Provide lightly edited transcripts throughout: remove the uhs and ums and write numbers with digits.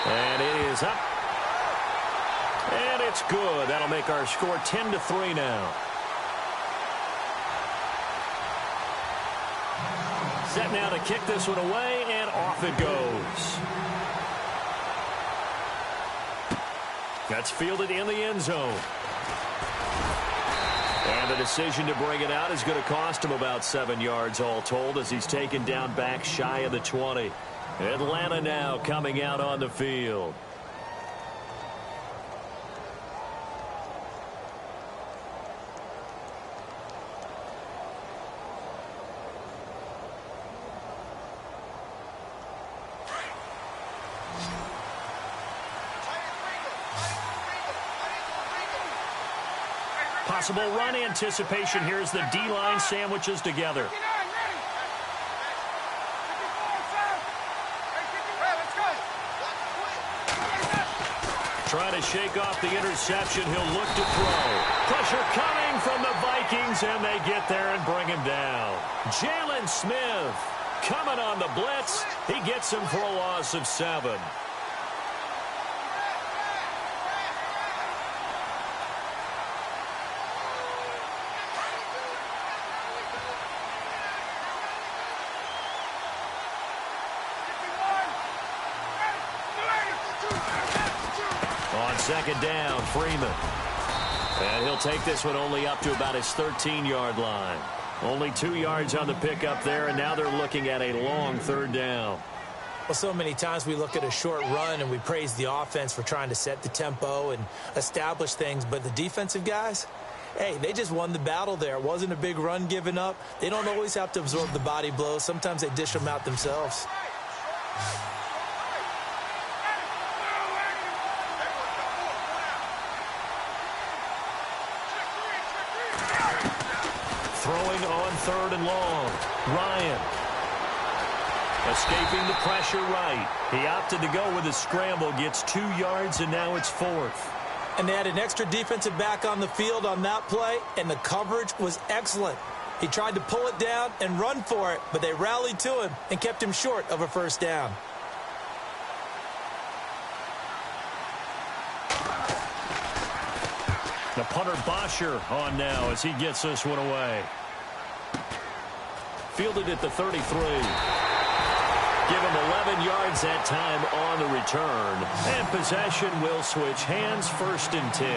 And it is up. And it's good. That'll make our score 10-3 now. Set now to kick this one away, and off it goes. That's fielded in the end zone. And the decision to bring it out is going to cost him about 7 yards all told as he's taken down back shy of the 20. Atlanta now coming out on the field. Possible run anticipation here as the D-line sandwiches together. Trying to shake off the interception. He'll look to throw. Pressure coming from the Vikings, and they get there and bring him down. Jalen Smith coming on the blitz. He gets him for a loss of 7. Second down, Freeman. And he'll take this one only up to about his 13-yard line. Only 2 yards on the pickup there, and now they're looking at a long 3rd down. Well, so many times we look at a short run and we praise the offense for trying to set the tempo and establish things, but the defensive guys, hey, they just won the battle there. It wasn't a big run given up. They don't always have to absorb the body blows. Sometimes they dish them out themselves. Throwing on 3rd and long. Ryan. Escaping the pressure right. He opted to go with a scramble. Gets 2 yards, and now it's 4th. And they had an extra defensive back on the field on that play, and the coverage was excellent. He tried to pull it down and run for it, but they rallied to him and kept him short of a 1st down. The punter Bosher on now as he gets this one away. Fielded at the 33. Give him 11 yards that time on the return. And possession will switch hands, 1st and 10.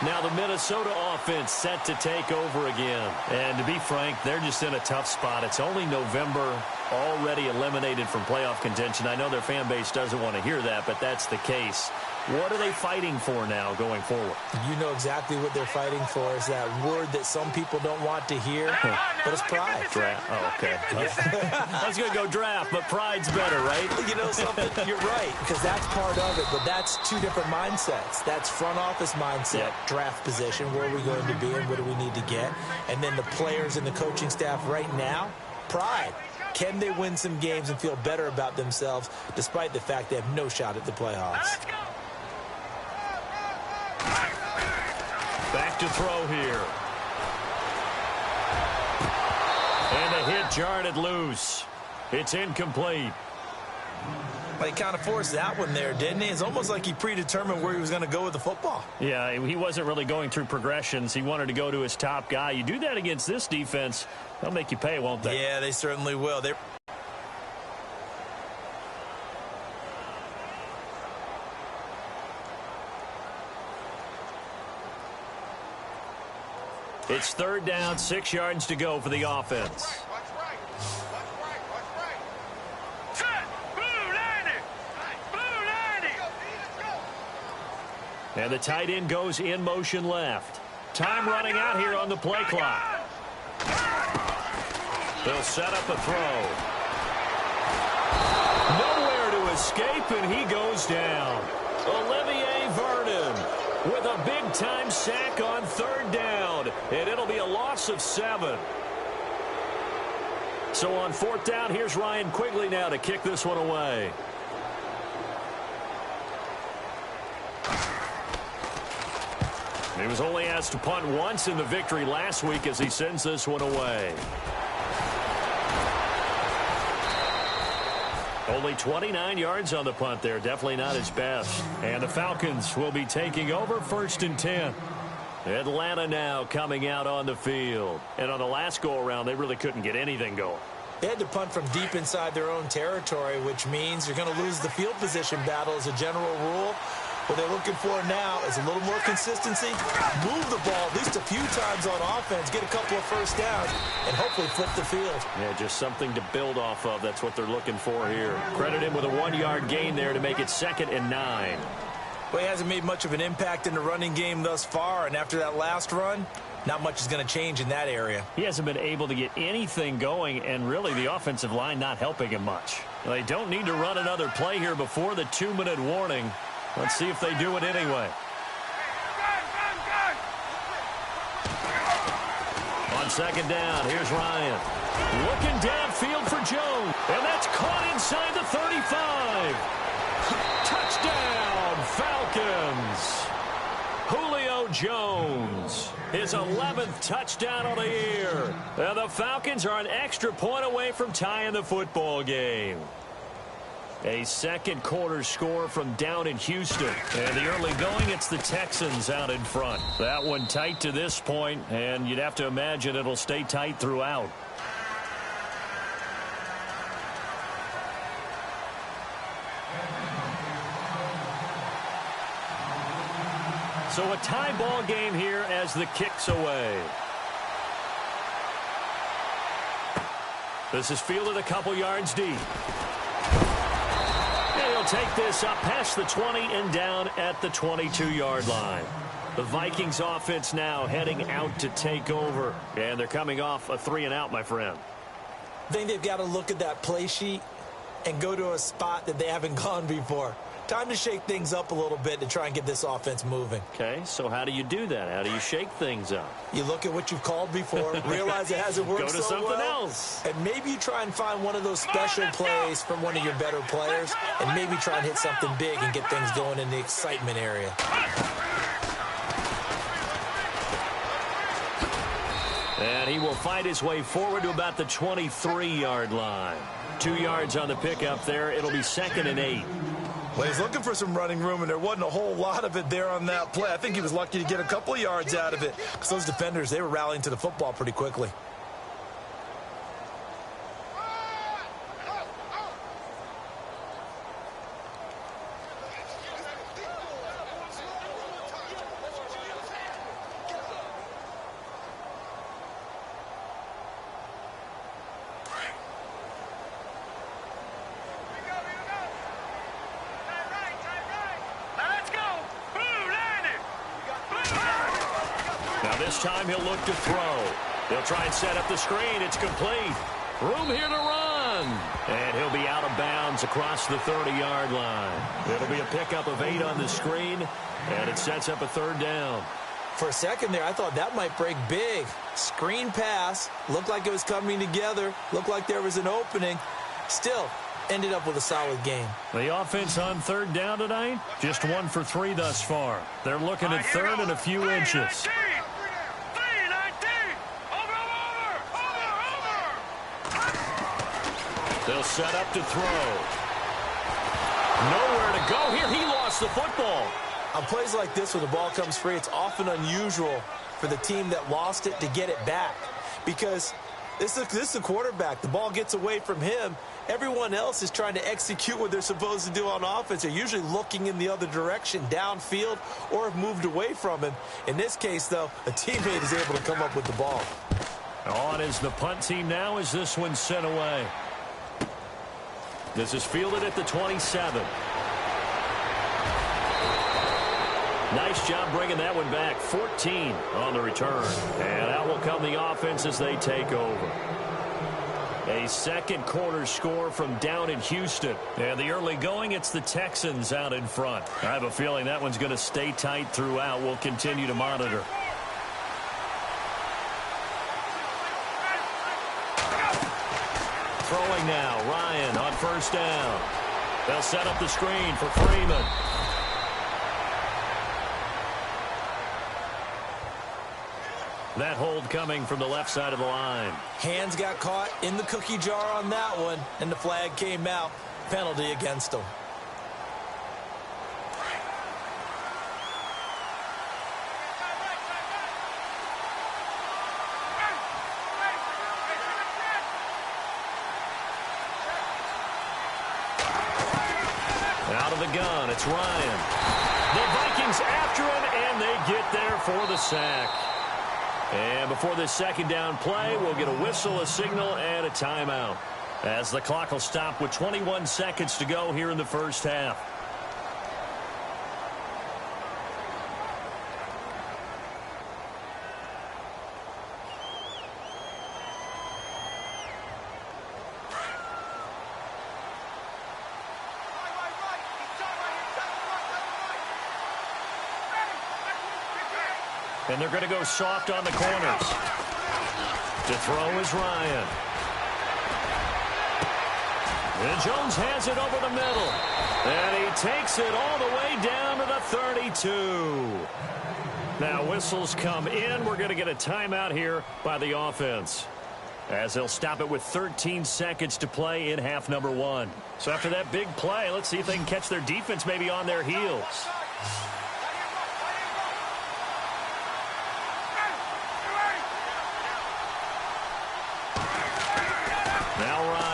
Now the Minnesota offense set to take over again. And to be frank, they're just in a tough spot. It's only November, already eliminated from playoff contention. I know their fan base doesn't want to hear that, but that's the case. What are they fighting for now going forward? You know exactly what they're fighting for is that word that some people don't want to hear, but it's pride. Draft. Oh, okay. I was going to go draft, but pride's better, right? You know something? You're right, because that's part of it, but that's 2 different mindsets. That's front office mindset, draft position, where are we going to be and what do we need to get? And then the players and the coaching staff right now, pride. Can they win some games and feel better about themselves despite the fact they have no shot at the playoffs? Back to throw here. And a hit jarred it loose. It's incomplete. Well, he kind of forced that one there, didn't he? It's almost like he predetermined where he was going to go with the football. Yeah, he wasn't really going through progressions. He wanted to go to his top guy. You do that against this defense, they'll make you pay, won't they? Yeah, they certainly will. It's 3rd down, 6 yards to go for the offense. And the tight end goes in motion left. Time running out here on the play clock. They'll set up a throw. Nowhere to escape, and he goes down. Olivier Vernon with a big-time sack on 3rd down, and it'll be a loss of 7. So on 4th down, here's Ryan Quigley now to kick this one away. He was only asked to punt once in the victory last week as he sends this one away. Only 29 yards on the punt there. Definitely not his best. And the Falcons will be taking over 1st and 10. Atlanta now coming out on the field. And on the last go-around, they really couldn't get anything going. They had to punt from deep inside their own territory, which means you're going to lose the field position battle as a general rule. What they're looking for now is a little more consistency, move the ball at least a few times on offense, get a couple of first downs, and hopefully flip the field. Yeah, just something to build off of. That's what they're looking for here. Credit him with a 1-yard gain there to make it 2nd and 9. Well, he hasn't made much of an impact in the running game thus far, and after that last run, not much is going to change in that area. He hasn't been able to get anything going, and really the offensive line not helping him much. They don't need to run another play here before the 2-minute warning. Let's see if they do it anyway. On 2nd down, here's Ryan. Looking downfield for Jones. And that's caught inside the 35. Touchdown, Falcons. Julio Jones, his 11th touchdown of the year. And the Falcons are an extra point away from tying the football game. A second quarter score from down in Houston. And the early going, it's the Texans out in front. That one tight to this point, and you'd have to imagine it'll stay tight throughout. So a tie ball game here as the kick's away. This is fielded a couple yards deep. He'll take this up past the 20 and down at the 22-yard line. The Vikings offense now heading out to take over. And they're coming off a 3-and-out, my friend. I think they've got to look at that play sheet and go to a spot that they haven't gone before. Time to shake things up a little bit to try and get this offense moving. Okay, so how do you do that? How do you shake things up? You look at what you've called before, realize it hasn't worked so well. Go to something else. And maybe you try and find one of those special plays from one of your better players, and maybe try and hit something big and get things going in the excitement area. And he will fight his way forward to about the 23-yard line. 2 yards on the pickup there. It'll be 2nd and 8. Well, he's looking for some running room, and there wasn't a whole lot of it there on that play. I think he was lucky to get a couple of yards out of it because those defenders, they were rallying to the football pretty quickly. This time he'll look to throw. He'll try and set up the screen. It's complete. Room here to run. And he'll be out of bounds across the 30-yard line. It'll be a pickup of 8 on the screen, and it sets up a 3rd down. For a second there, I thought that might break big. Screen pass. Looked like it was coming together. Looked like there was an opening. Still, ended up with a solid game. The offense on 3rd down tonight, just 1 for 3 thus far. They're looking at 3rd and a few inches. They'll set up to throw. Nowhere to go here. He lost the football. On plays like this where the ball comes free, it's often unusual for the team that lost it to get it back. Because this is the quarterback. The ball gets away from him. Everyone else is trying to execute what they're supposed to do on offense. They're usually looking in the other direction, downfield, or have moved away from him. In this case, though, a teammate is able to come up with the ball. On is the punt team now as this one's sent away. This is fielded at the 27. Nice job bringing that one back. 14 on the return. And out will come the offense as they take over. A second quarter score from down in Houston. And the early going, it's the Texans out in front. I have a feeling that one's going to stay tight throughout. We'll continue to monitor. Throwing now, Ryan on 1st down. They'll set up the screen for Freeman. That hold coming from the left side of the line. Hands got caught in the cookie jar on that one, and the flag came out. penalty against them. Out of the gun, it's Ryan. The Vikings after him, and they get there for the sack. And before this second down play, we'll get a whistle, a signal, and a timeout, as the clock will stop with 21 seconds to go here in the first half. And they're going to go soft on the corners. To throw is Ryan. And Jones has it over the middle. And he takes it all the way down to the 32. Now whistles come in. We're going to get a timeout here by the offense, as they'll stop it with 13 seconds to play in half number one. So after that big play, let's see if they can catch their defense maybe on their heels.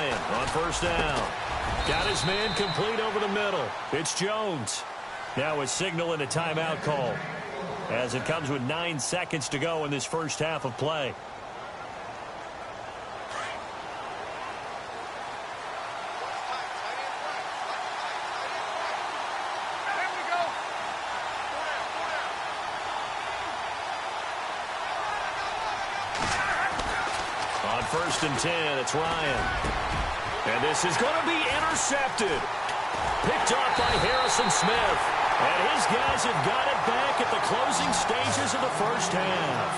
On first down. Got his man complete over the middle. It's Jones. Now a signal and a timeout call, as it comes with 9 seconds to go in this first half of play. On first and 10, it's Ryan. And this is going to be intercepted. Picked off by Harrison Smith. And his guys have got it back at the closing stages of the first half.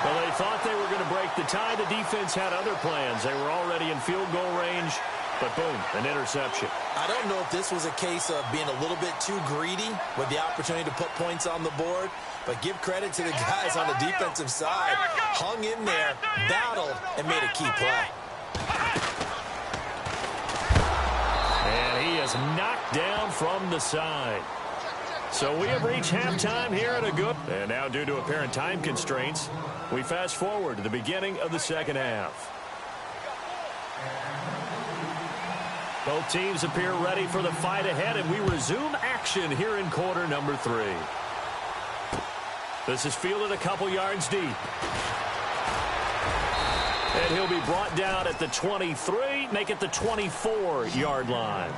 Well, they thought they were going to break the tie. The defense had other plans. They were already in field goal range. But boom, an interception. I don't know if this was a case of being a little bit too greedy with the opportunity to put points on the board. But give credit to the guys on the defensive side. Hung in there, battled, and made a key play. And he is knocked down from the side. So we have reached halftime here at a good... And now, due to apparent time constraints, we fast forward to the beginning of the second half. Both teams appear ready for the fight ahead, and we resume action here in quarter number 3. This is fielded a couple yards deep. And he'll be brought down at the 23, make it the 24-yard line.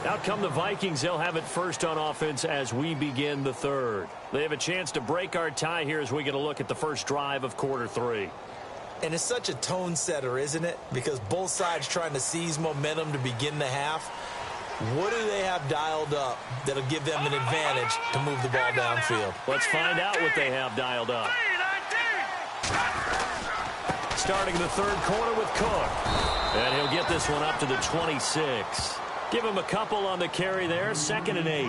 Out come the Vikings. They'll have it first on offense as we begin the third. They have a chance to break our tie here as we get a look at the first drive of quarter 3. And it's such a tone setter, isn't it? Because both sides trying to seize momentum to begin the half. What do they have dialed up that'll give them an advantage to move the ball downfield? Let's find out what they have dialed up. Starting the third quarter with Cook. And he'll get this one up to the 26. Give him a couple on the carry there, 2nd and 8.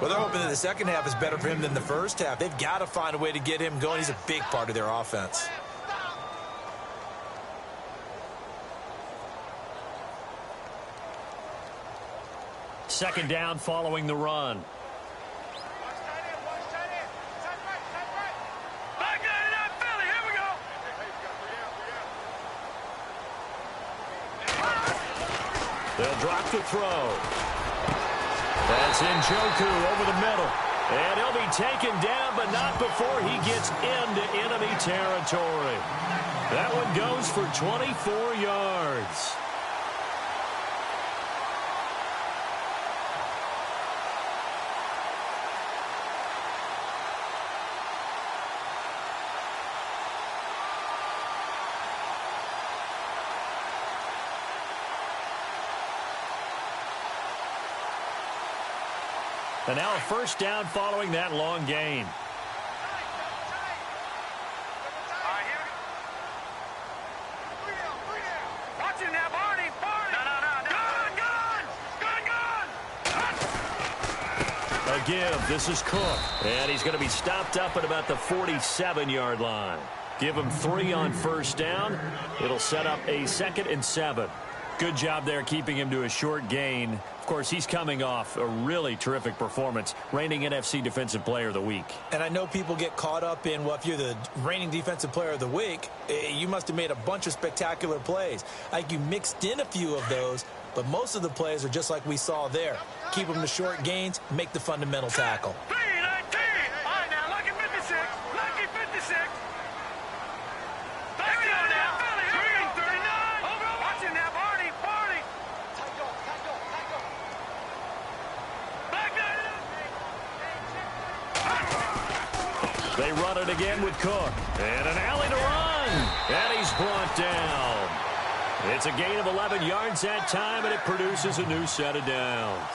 Well, they're hoping that the second half is better for him than the first half. They've got to find a way to get him going. He's a big part of their offense. Second down following the run. They'll drop the throw. That's Njoku over the middle. And he'll be taken down, but not before he gets into enemy territory. That one goes for 24 yards. And now a first down following that long gain. A give. This is Cook. And he's going to be stopped up at about the 47-yard line. Give him 3 on first down. It'll set up a 2nd and 7. Good job there keeping him to a short gain. Of course, he's coming off a really terrific performance, reigning NFC Defensive Player of the Week. And I know people get caught up in, well, if you're the reigning Defensive Player of the Week, you must have made a bunch of spectacular plays. Like you mixed in a few of those, but most of the plays are just like we saw there. Keep them to short gains, make the fundamental tackle. They run it again with Cook. And an alley to run. And he's brought down. It's a gain of 11 yards that time, and it produces a new set of downs.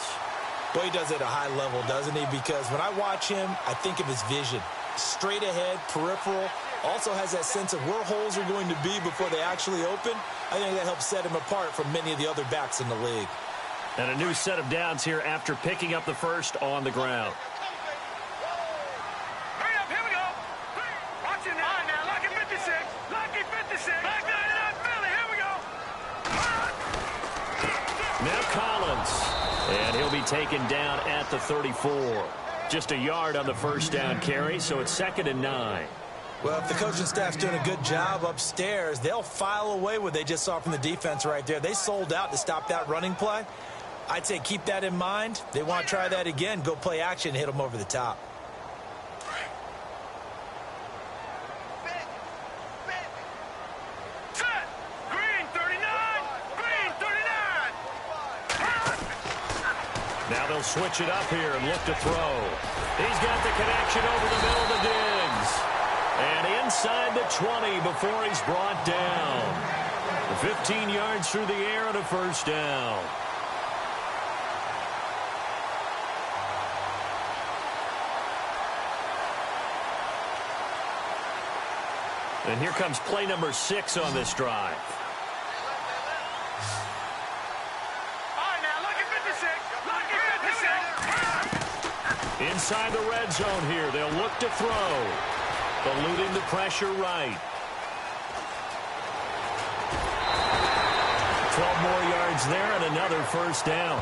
Boy, he does it at a high level, doesn't he? Because when I watch him, I think of his vision. Straight ahead, peripheral. Also has that sense of where holes are going to be before they actually open. I think that helps set him apart from many of the other backs in the league. And a new set of downs here after picking up the first on the ground. Now Collins, and he'll be taken down at the 34. Just a yard on the first down carry, so it's 2nd and 9. Well, if the coaching staff's doing a good job upstairs, they'll file away what they just saw from the defense right there. They sold out to stop that running play. I'd say keep that in mind. They want to try that again, go play action, hit them over the top. Now they'll switch it up here and look to throw. He's got the connection over the middle of the digs. And inside the 20 before he's brought down. 15 yards through the air and a first down. And here comes play number 6 on this drive. Inside the red zone here. They'll look to throw. Eluding the pressure right. 12 more yards there and another first down.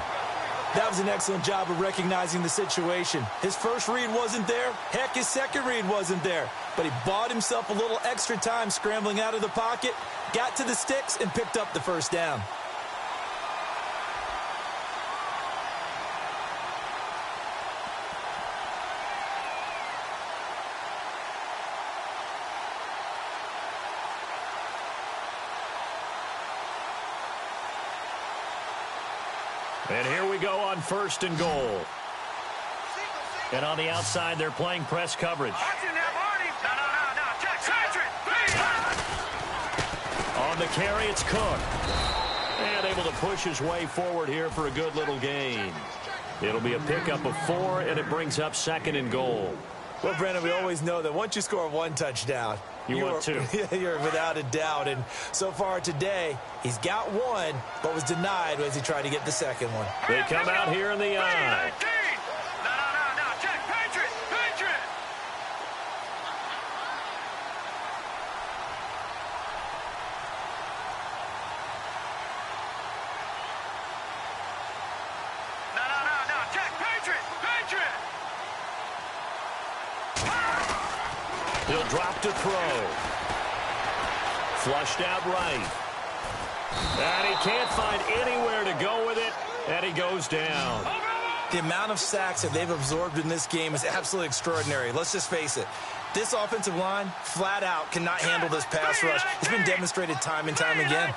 That was an excellent job of recognizing the situation. His first read wasn't there. Heck, his second read wasn't there. But he bought himself a little extra time scrambling out of the pocket, got to the sticks, and picked up the first down. And here we go on 1st and goal. And on the outside, they're playing press coverage. On the carry, it's Cook. And able to push his way forward here for a good little gain. It'll be a pickup of 4, and it brings up 2nd and goal. Well, Brandon, we always know that once you score one touchdown, you're 2. You're without a doubt. And so far today, he's got one, but was denied as he tried to get the second one. They come out here in the eye. He'll drop to throw. Flushed out right. And he can't find anywhere to go with it, and he goes down. The amount of sacks that they've absorbed in this game is absolutely extraordinary. Let's just face it. This offensive line, flat out, cannot handle this pass rush. It's been demonstrated time and time again.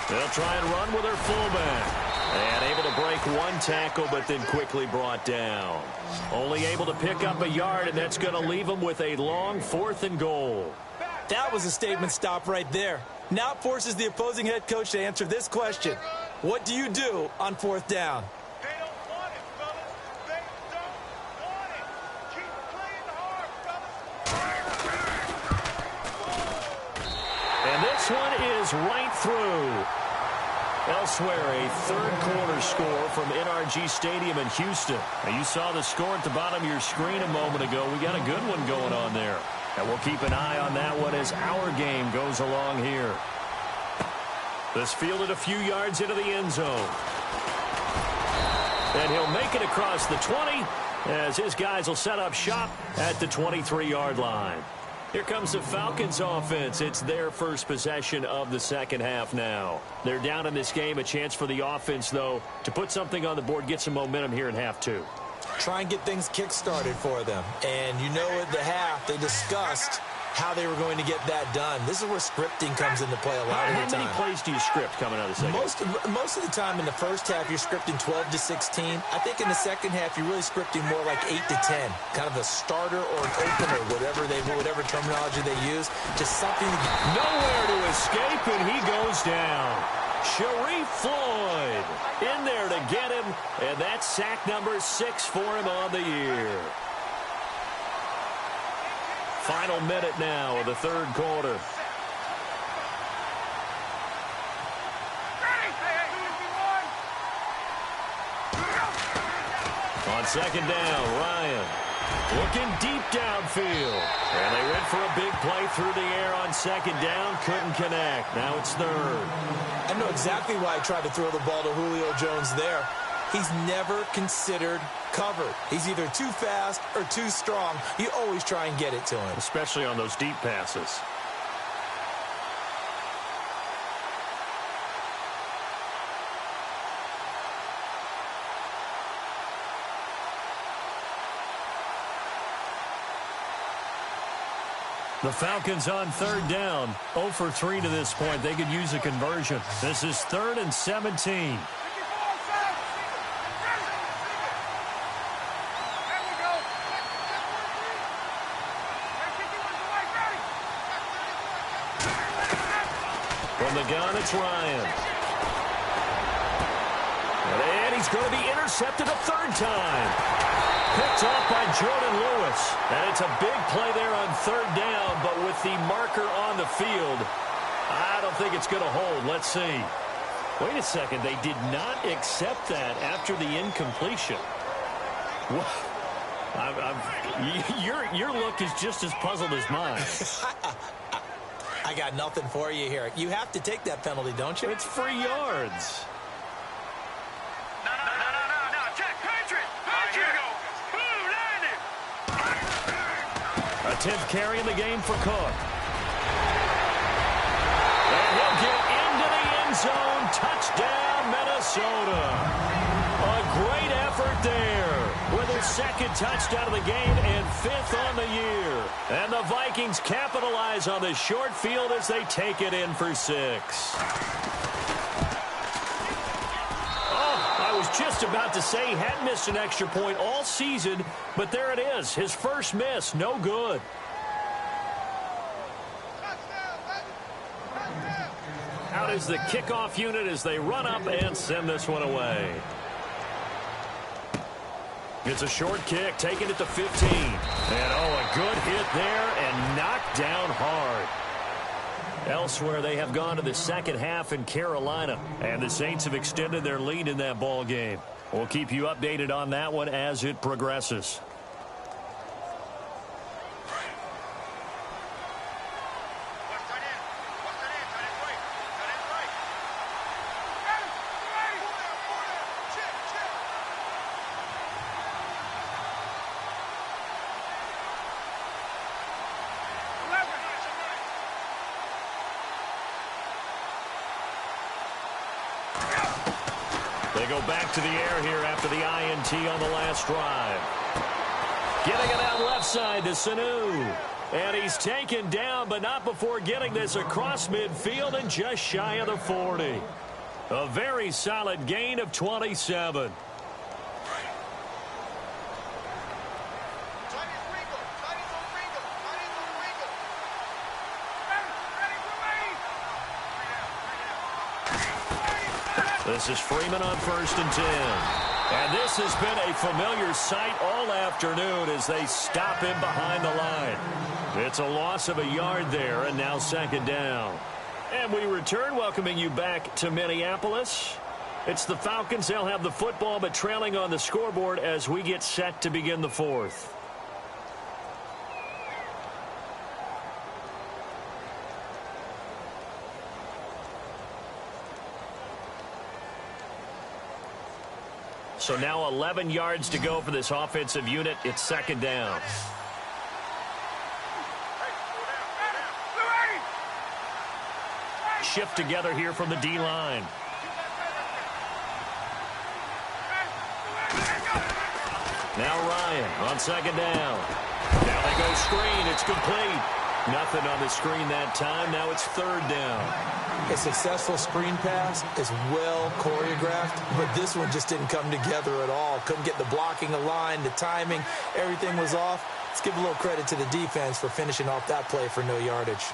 They'll try and run with their fullback. And able to break one tackle, but then quickly brought down. Only able to pick up a yard, and that's going to leave them with a long 4th and goal. That was a statement stop right there. Now it forces the opposing head coach to answer this question. What do you do on 4th down? They don't want it, fellas. They don't want it. Keep playing hard, fellas. And this one is right through. Elsewhere, a third-quarter score from NRG Stadium in Houston. Now, you saw the score at the bottom of your screen a moment ago. We got a good one going on there. And we'll keep an eye on that one as our game goes along here. This fielded a few yards into the end zone. And he'll make it across the 20 as his guys will set up shop at the 23-yard line. Here comes the Falcons offense. It's their first possession of the second half now. They're down in this game. A chance for the offense, though, to put something on the board, get some momentum here in half two. Try and get things kick-started for them. And you know at the half, they discussed how they were going to get that done. This is where scripting comes into play a lot of the time. How many plays do you script coming out of the second? Most of the time in the first half, you're scripting 12 to 16. I think in the second half, you're really scripting more like 8 to 10. Kind of a starter or an opener, whatever terminology they use. Just something to get. Nowhere to escape, and he goes down. Sharif Floyd in there to get him, and that's sack number 6 for him on the year. Final minute now of the third quarter. On second down, Ryan looking deep downfield. And they went for a big play through the air on second down. Couldn't connect. Now it's third. I know exactly why I tried to throw the ball to Julio Jones there. He's never considered covered. He's either too fast or too strong. You always try and get it to him. Especially on those deep passes. The Falcons on third down. 0 for 3 to this point. They could use a conversion. This is 3rd and 17. From the gun, it's Ryan. And he's going to be intercepted a third time. Picked off by Jordan Lewis. And it's a big play there on third down, but with the marker on the field, I don't think it's going to hold. Let's see. Wait a second. They did not accept that after the incompletion. Your look is just as puzzled as mine. I got nothing for you here. You have to take that penalty, don't you? It's free yards. No. Check. Patriot. Here we go. Blue landed. A 10th carry in the game for Cook. And he'll get into the end zone. Touchdown, Minnesota. A great effort there with his second touchdown of the game and 5th on the year. And the Vikings capitalize on the short field as they take it in for 6. I was just about to say he hadn't missed an extra point all season, but there it is. His first miss, no good. Out is the kickoff unit as they run up and send this one away. It's a short kick, taken at the 15. And, a good hit there and knocked down hard. Elsewhere, they have gone to the second half in Carolina, and the Saints have extended their lead in that ball game. We'll keep you updated on that one as it progresses. They go back to the air here after the INT on the last drive. Getting it out left side to Sanu. And he's taken down, but not before getting this across midfield and just shy of the 40. A very solid gain of 27. This is Freeman on 1st and 10. And this has been a familiar sight all afternoon as they stop him behind the line. It's a loss of a yard there, and now second down. And we return, welcoming you back to Minneapolis. It's the Falcons. They'll have the football, but trailing on the scoreboard as we get set to begin the fourth. So now 11 yards to go for this offensive unit. It's second down. Shift together here from the D-line. Now Ryan on second down. Now they go screen. It's complete. Nothing on the screen that time. Now it's third down. A successful screen pass is well choreographed, but this one just didn't come together at all. Couldn't get the blocking aligned, the timing, everything was off. Let's give a little credit to the defense for finishing off that play for no yardage.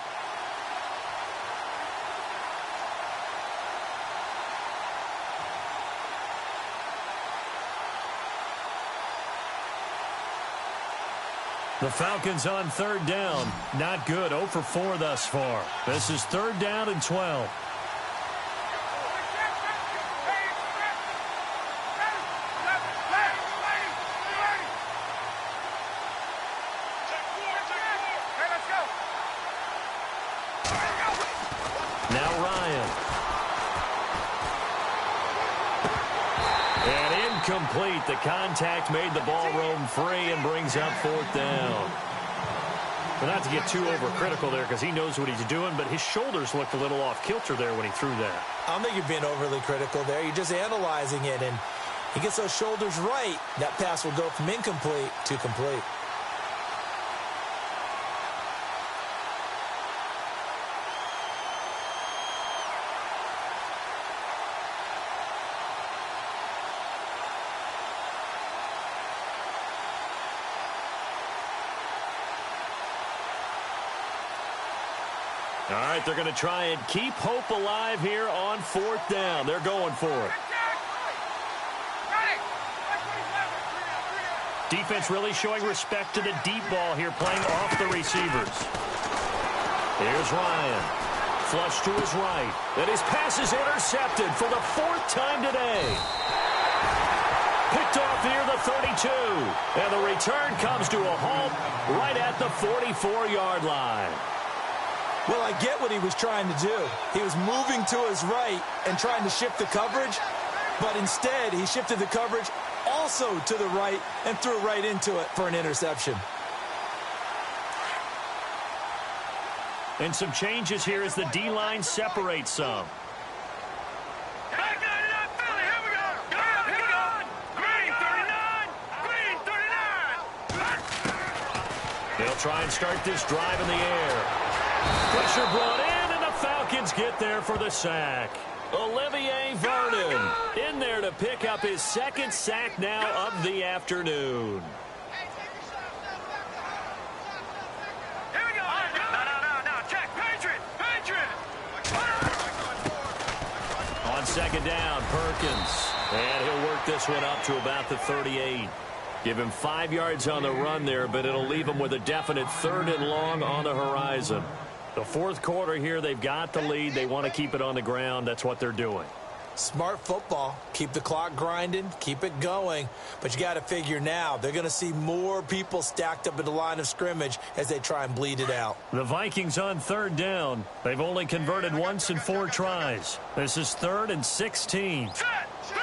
The Falcons on third down. Not good. 0 for 4 thus far. This is third down and 12. Now Ryan. And incomplete. The contact made the ball roam free and brings up fourth down. But not to get too overcritical there because he knows what he's doing, but his shoulders looked a little off kilter there when he threw that. I don't think you're being overly critical there. You're just analyzing it, and he gets those shoulders right. That pass will go from incomplete to complete. All right, they're going to try and keep hope alive here on fourth down. They're going for it. Defense really showing respect to the deep ball here, playing off the receivers. Here's Ryan. Flush to his right. And his pass is intercepted for the fourth time today. Picked off near the 32. And the return comes to a halt right at the 44-yard line. Well, I get what he was trying to do. He was moving to his right and trying to shift the coverage, but instead he shifted the coverage also to the right and threw right into it for an interception. And some changes here as the D-line separates some. They'll try and start this drive in the air. Pressure brought in, and the Falcons get there for the sack. Olivier Vernon in there to pick up his second sack now of the afternoon. Here we go. No. Check. Patriot. On second down, Perkins. And he'll work this one up to about the 38. Give him 5 yards on the run there, but it'll leave him with a definite third and long on the horizon. The fourth quarter here, they've got the lead. They want to keep it on the ground. That's what they're doing. Smart football. Keep the clock grinding. Keep it going. But you got to figure now, they're going to see more people stacked up at the line of scrimmage as they try and bleed it out. The Vikings on third down. They've only converted once in 4 tries. This is 3rd and 16. Set. 3-19.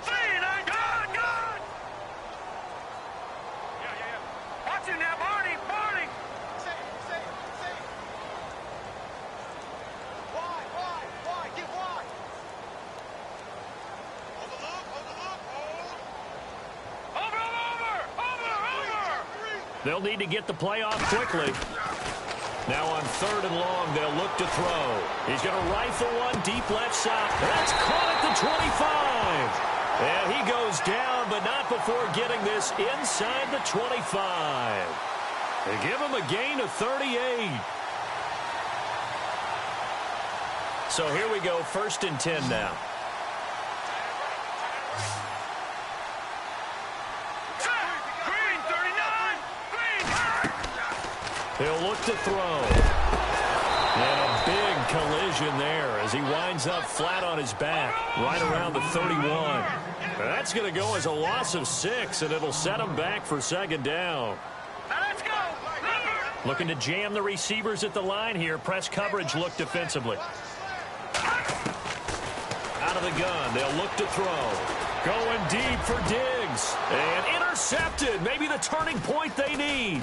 Good. Yeah. Watch it now, Barney. Wide. Get wide. Over. They'll need to get the play off quickly. Now on 3rd and long, they'll look to throw. He's going to rifle one deep left side. That's caught at the 25. And he goes down, but not before getting this inside the 25. They give him a gain of 38. So here we go, 1st and 10 now. Green, 39. He'll look to throw. And a big collision there as he winds up flat on his back right around the 31. That's going to go as a loss of 6, and it'll set him back for second down. Let's go. Looking to jam the receivers at the line here. Press coverage look defensively. Out of the gun. They'll look to throw. Going deep for Diggs. And intercepted. Maybe the turning point they need.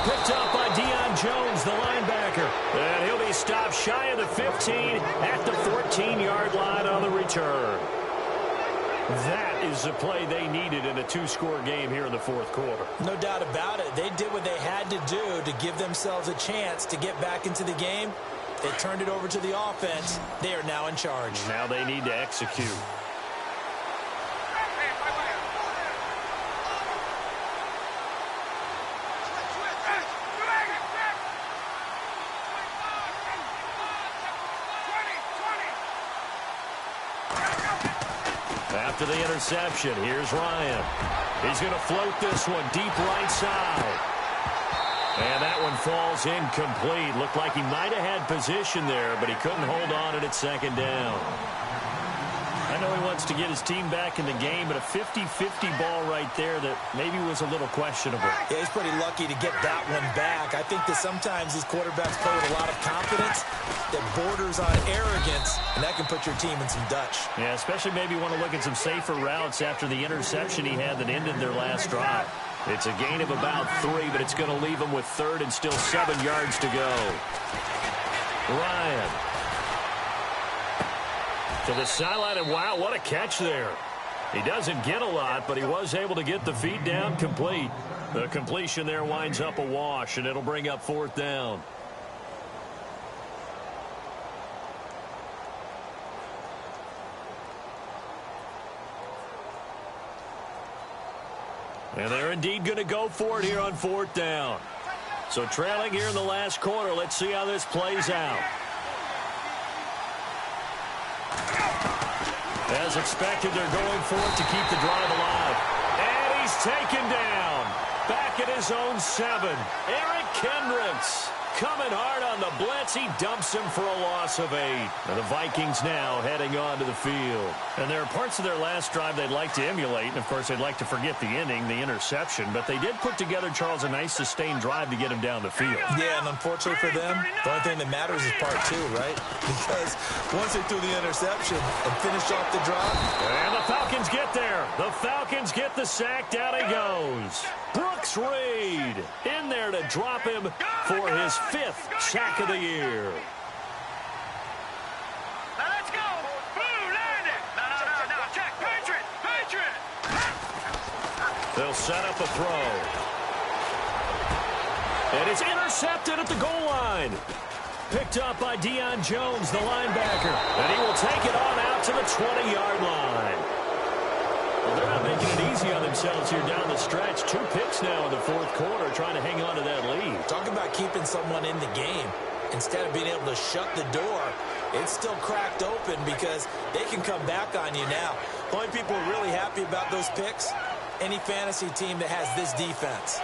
Picked up by Deion Jones, the linebacker. And he'll be stopped shy of the 15 at the 14-yard line on the return. That is the play they needed in a 2-score game here in the fourth quarter. No doubt about it. They did what they had to do to give themselves a chance to get back into the game. They turned it over to the offense. They are now in charge. Now they need to execute. After the interception, here's Ryan. He's going to float this one deep right side. And that one falls incomplete. Looked like he might have had position there, but he couldn't hold on at second down. I know he wants to get his team back in the game, but a 50-50 ball right there that maybe was a little questionable. Yeah, he's pretty lucky to get that one back. I think that sometimes these quarterbacks play with a lot of confidence that borders on arrogance, and that can put your team in some Dutch. Yeah, especially maybe want to look at some safer routes after the interception he had that ended their last drive. It's a gain of about 3, but it's going to leave them with 3rd and still 7 yards to go. Ryan. To the sideline, and wow, what a catch there. He doesn't get a lot, but he was able to get the feet down complete. The completion there winds up a wash, and it'll bring up 4th down. And they're indeed going to go for it here on 4th down. So trailing here in the last quarter, let's see how this plays out. As expected, they're going for it to keep the drive alive. And he's taken down. Back at his own 7. Eric Kendricks coming hard on the blitz. He dumps him for a loss of 8. And the Vikings now heading onto the field. And there are parts of their last drive they'd like to emulate. And, of course, they'd like to forget the inning, the interception. But they did put together, Charles, a nice sustained drive to get him down the field. Yeah, and unfortunately for them, the only thing that matters is part 2, right? Because once they threw the interception and finished off the drive. And the Falcons get there. The Falcons get the sack. Down he goes. Brooks Reed in there to drop him for his 5th sack of the year. Let's go. Blue, land it. No. Check. Patriot. They'll set up a throw. And it's intercepted at the goal line. Picked up by Deion Jones, the linebacker. And he will take it on out to the 20-yard line. Well, they're not making it easy on themselves here down the stretch. 2 picks now in the fourth quarter, trying to hang on to that lead. Talk about keeping someone in the game. Instead of being able to shut the door, it's still cracked open because they can come back on you now. The only people really happy about those picks, any fantasy team that has this defense.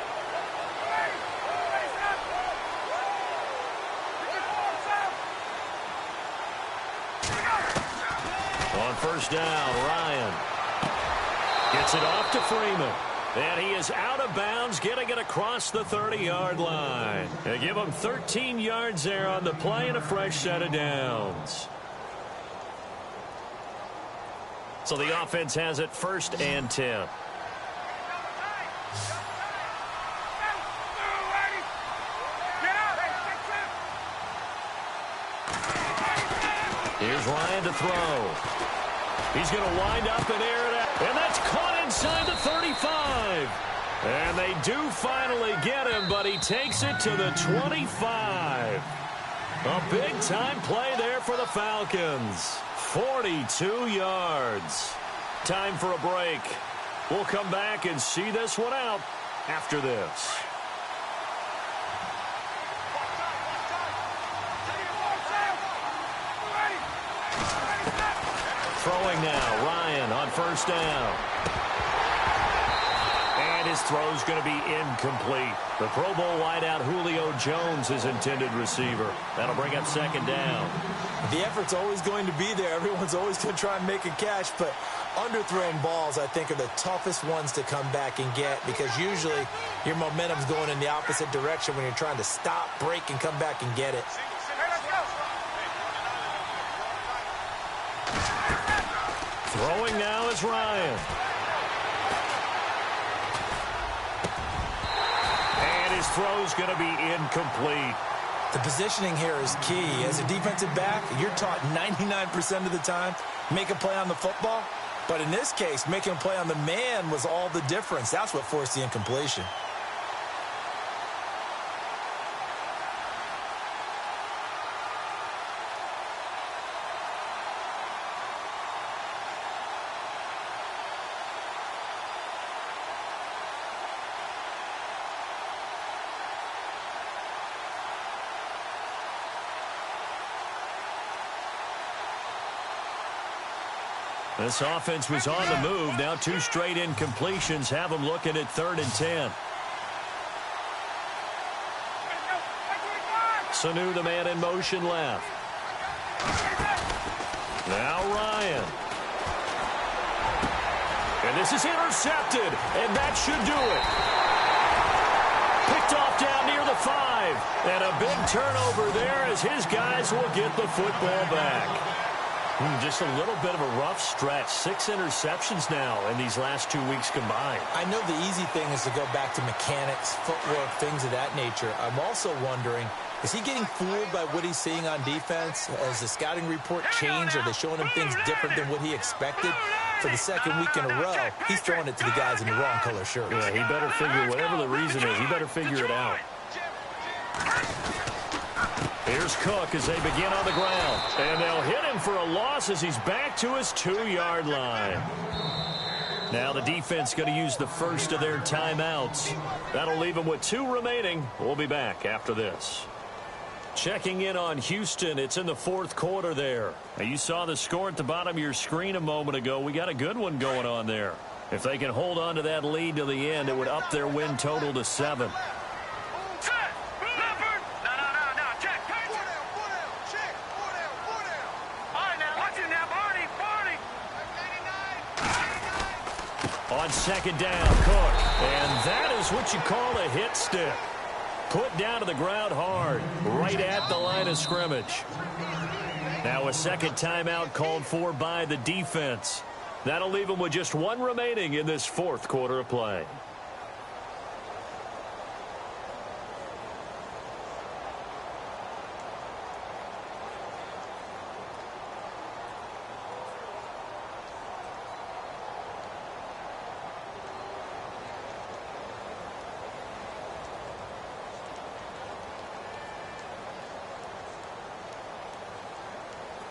On 1st down, Ryan gets it off to Freeman. And he is out of bounds, getting it across the 30-yard line. They give him 13 yards there on the play and a fresh set of downs. So the offense has it 1st and 10. Here's Ryan to throw. He's going to wind up and air it out. And that's caught inside the 35. And they do finally get him, but he takes it to the 25. A big-time play there for the Falcons. 42 yards. Time for a break. We'll come back and see this one out after this. Throwing now, Ryan on 1st down. And his throw's going to be incomplete. The Pro Bowl wideout Julio Jones is intended receiver. That'll bring up second down. The effort's always going to be there. Everyone's always going to try and make a catch, but underthrown balls, I think, are the toughest ones to come back and get because usually your momentum's going in the opposite direction when you're trying to stop, break, and come back and get it. Throwing now is Ryan. And his throw's going to be incomplete. The positioning here is key. As a defensive back, you're taught 99% of the time, make a play on the football. But in this case, making a play on the man was all the difference. That's what forced the incompletion. This offense was on the move. Now 2 straight incompletions have them looking at 3rd and 10. Sanu, the man in motion left. Now Ryan. And this is intercepted, and that should do it. Picked off down near the 5. And a big turnover there as his guys will get the football back. Just a little bit of a rough stretch. 6 interceptions now in these last 2 weeks combined. I know the easy thing is to go back to mechanics, footwork, things of that nature. I'm also wondering, is he getting fooled by what he's seeing on defense? Has the scouting report changed? Are they showing him things different than what he expected? For the second week in a row, he's throwing it to the guys in the wrong color shirts. Yeah, he better figure, whatever the reason is, he better figure it out. Here's Cook as they begin on the ground. And they'll hit him for a loss as he's back to his 2-yard line. Now the defense going to use the first of their timeouts. That'll leave them with 2 remaining. We'll be back after this. Checking in on Houston. It's in the 4th quarter there. Now you saw the score at the bottom of your screen a moment ago. We got a good one going on there. If they can hold on to that lead to the end, it would up their win total to 7. On second down, Cook. And that is what you call a hit stick. Put down to the ground hard, right at the line of scrimmage. Now a second timeout called for by the defense. That'll leave them with just 1 remaining in this 4th quarter of play.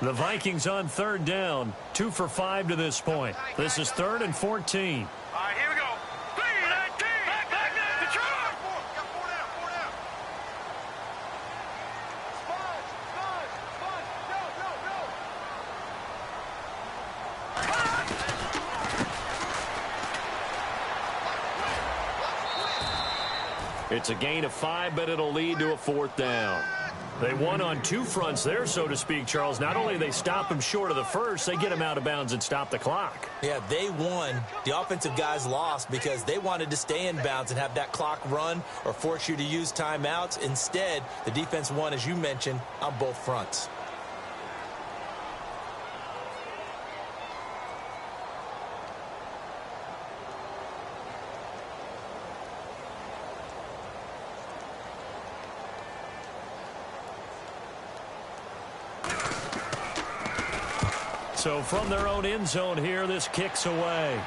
The Vikings on 3rd down, 2 for 5 to this point. This is 3rd and 14. All right, here we go. 3-19. Back, Detroit. 4 down. Go. It's a gain of 5, but it'll lead to a 4th down. They won on 2 fronts there, so to speak, Charles. Not only they stop him short of the first, they get him out of bounds and stop the clock. Yeah, they won. The offensive guys lost because they wanted to stay in bounds and have that clock run or force you to use timeouts. Instead, the defense won, as you mentioned, on both fronts. So from their own end zone here, this kicks away.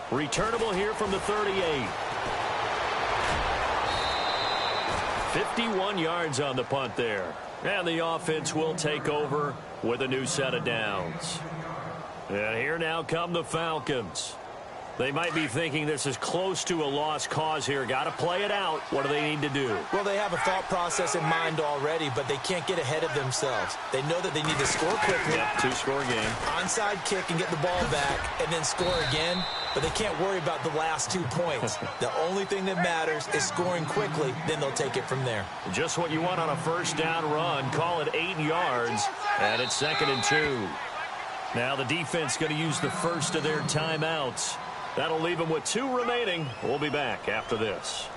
Returnable here from the 38. 51 yards on the punt there. And the offense will take over with a new set of downs. And here now come the Falcons. They might be thinking this is close to a lost cause here. Got to play it out. What do they need to do? Well, they have a thought process in mind already, but they can't get ahead of themselves. They know that they need to score quickly. Yep, two-score game. Onside kick and get the ball back and then score again, but they can't worry about the last 2 points. The only thing that matters is scoring quickly, then they'll take it from there. Just what you want on a first down run. Call it 8 yards, and it's 2nd and 2. Now the defense going to use the first of their timeouts. That'll leave them with 2 remaining. We'll be back after this.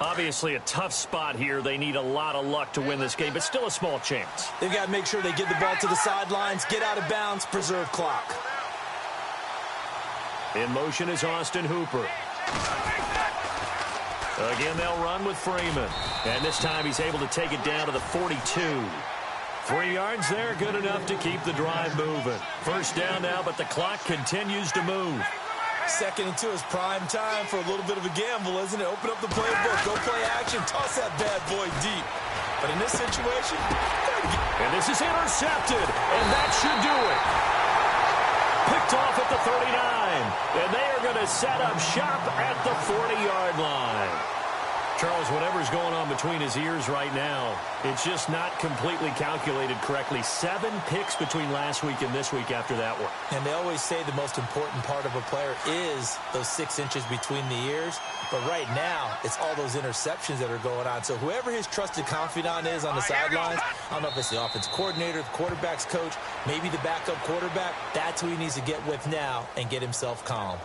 Obviously a tough spot here. They need a lot of luck to win this game, but still a small chance. They've got to make sure they get the ball to the sidelines, get out of bounds, preserve clock. In motion is Austin Hooper. Again, they'll run with Freeman. And this time he's able to take it down to the 42. 3 yards there, good enough to keep the drive moving. First down now, but the clock continues to move. 2nd and 2 is prime time for a little bit of a gamble, isn't it? Open up the playbook, go play action, toss that bad boy deep. But in this situation, and this is intercepted, and that should do it. Picked off at the 39, and they are going to set up shop at the 40-yard line. Charles, whatever's going on between his ears right now, it's just not completely calculated correctly. 7 picks between last week and this week after that one. And they always say the most important part of a player is those 6 inches between the ears. But right now, it's all those interceptions that are going on. So whoever his trusted confidant is on the sidelines, I don't know if it's the offense coordinator, the quarterback's coach, maybe the backup quarterback, that's who he needs to get with now and get himself calm.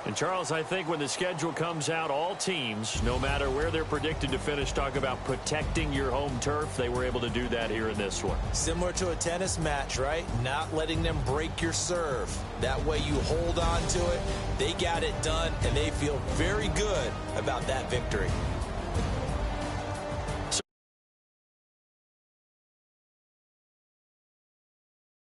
And, Charles, I think when the schedule comes out, all teams, no matter where they're predicted to finish, talk about protecting your home turf. They were able to do that here in this one. Similar to a tennis match, right? Not letting them break your serve. That way you hold on to it. They got it done, and they feel very good about that victory.